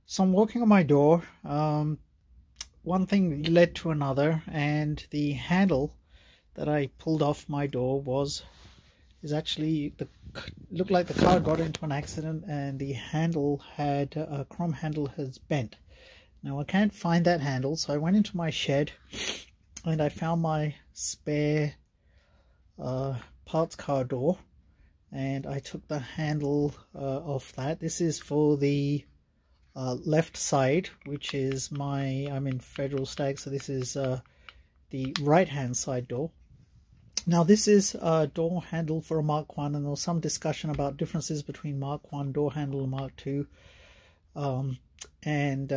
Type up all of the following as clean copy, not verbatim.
So I'm walking on my door. One thing led to another, and the handle that I pulled off my door is actually looked like the car got into an accident, and the handle had a chrome handle has bent. Now I can't find that handle, so I went into my shed and I found my spare parts car door, and I took the handle off that. This is for the left side, which is I'm in Federal Stag, so this is the right hand side door. Now this is a door handle for a Mark 1, and there was some discussion about differences between Mark 1 door handle and Mark 2, and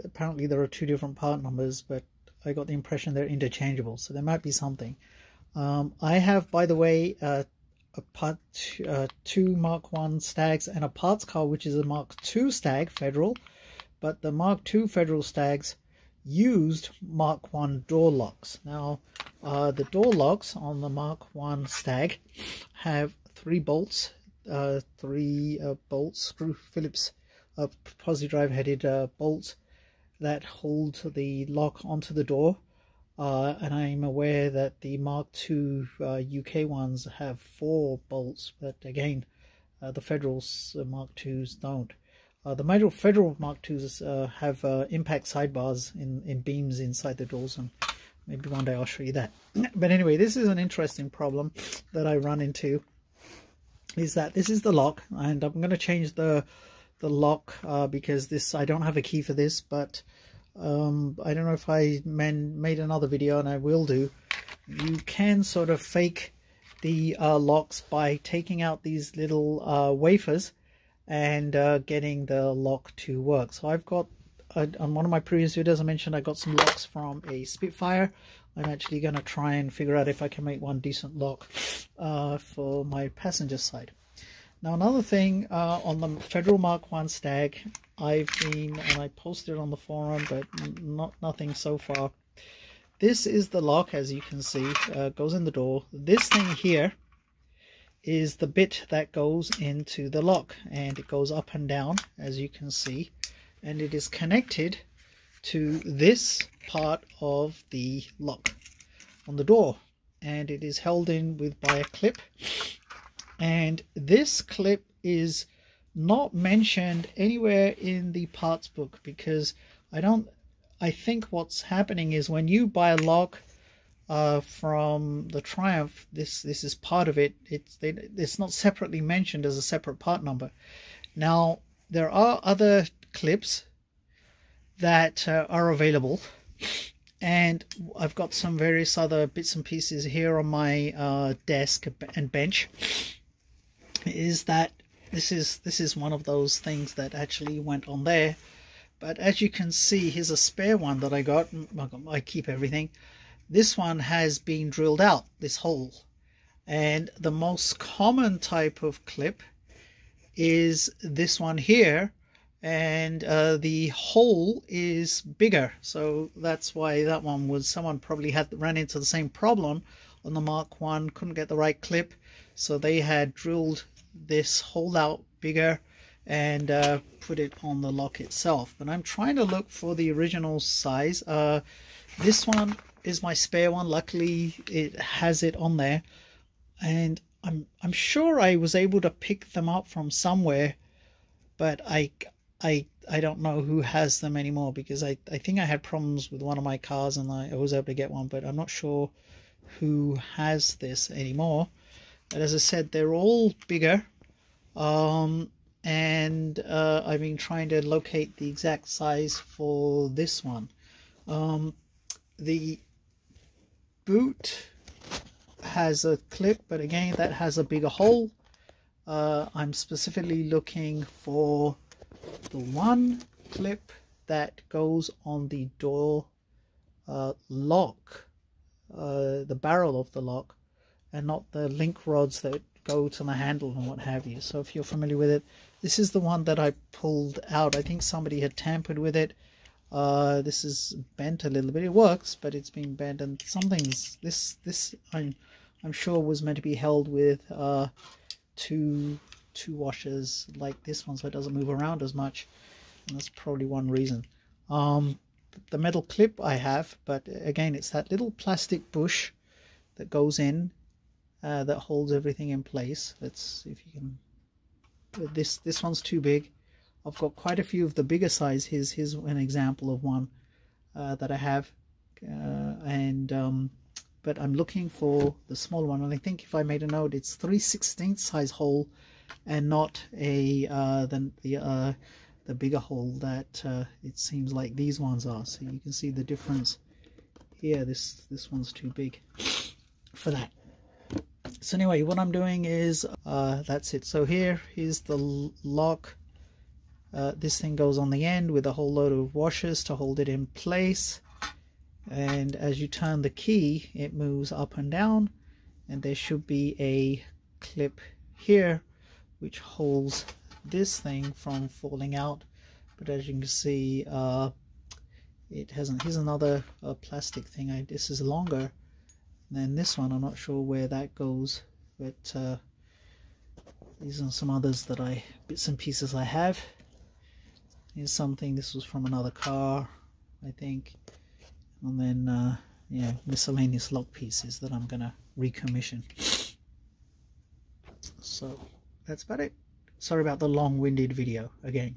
apparently there are two different part numbers, but I got the impression they're interchangeable, so there might be something. I have, by the way, two Mark 1 Stags and a parts car which is a Mark 2 Stag Federal, but the Mark 2 Federal Stags used Mark 1 door locks. Now the door locks on the Mark 1 Stag have three bolts, screw Phillips positive drive headed bolts that hold the lock onto the door. And I'm aware that the Mark II UK ones have 4 bolts, but again, the Federals Mark IIs don't. The Federal Mark IIs have impact sidebars in beams inside the doors, and maybe one day I'll show you that. But anyway, this is an interesting problem that I run into, is that this is the lock, and I'm going to change the lock because I don't have a key for this, but I don't know if I made another video, and I will do. You can sort of fake the locks by taking out these little wafers and getting the lock to work. So I've got, on one of my previous videos I mentioned I got some locks from a Spitfire. I'm actually going to try and figure out if I can make one decent lock for my passenger side. Now another thing, on the Federal Mark 1 Stag, and I posted on the forum, but nothing so far. This is the lock, as you can see, goes in the door. This thing here is the bit that goes into the lock, and it goes up and down, as you can see, and it is connected to this part of the lock on the door, and it is held in by a clip. And this clip is not mentioned anywhere in the parts book, because I think what's happening is when you buy a lock from the Triumph, this is part of it. It's not separately mentioned as a separate part number. Now there are other clips that are available, and I've got some various other bits and pieces here on my desk and bench. Is that this is one of those things that actually went on there. But as you can see, here's a spare one that I got. I keep everything. This one has been drilled out, this hole, and the most common type of clip is this one here, and the hole is bigger, so that's why that one was, someone probably ran into the same problem on the Mark 1, couldn't get the right clip, so they had drilled this hole out bigger and put it on the lock itself. But I'm trying to look for the original size. This one is my spare one. Luckily it has it on there, and I'm sure I was able to pick them up from somewhere, but I don't know who has them anymore, because I think I had problems with one of my cars and I was able to get one, but I'm not sure who has this anymore. But as I said, they're all bigger, and I've been trying to locate the exact size for this one. The boot has a clip, but again that has a bigger hole. I'm specifically looking for the one clip that goes on the door lock, the barrel of the lock, and not the link rods that go to the handle and what have you. So if you're familiar with it, this is the one that I pulled out. I think somebody had tampered with it. This is bent a little bit. It works, but it's been bent, and something's this I'm sure was meant to be held with two washers like this one, so it doesn't move around as much. That's probably one reason. The metal clip I have, but again, it's that little plastic bush that goes in that holds everything in place. Let's see if you can. This one's too big. I've got quite a few of the bigger size. Here's an example of one that I have, but I'm looking for the small one, and I think if I made a note, it's 3/16 size hole and not the bigger hole that it seems like these ones are. So you can see the difference here. This one's too big for that. So anyway, what I'm doing is that's it. So here's the lock. This thing goes on the end with a whole load of washers to hold it in place, and as you turn the key, it moves up and down, and there should be a clip here which holds this thing from falling out. But as you can see, it hasn't. Here's another plastic thing. This is longer than this one. I'm not sure where that goes, but these are some others that bits and pieces I have. Here's something. This was from another car, I think. And then yeah, miscellaneous lock pieces that I'm gonna recommission. So that's about it. Sorry about the long-winded video again.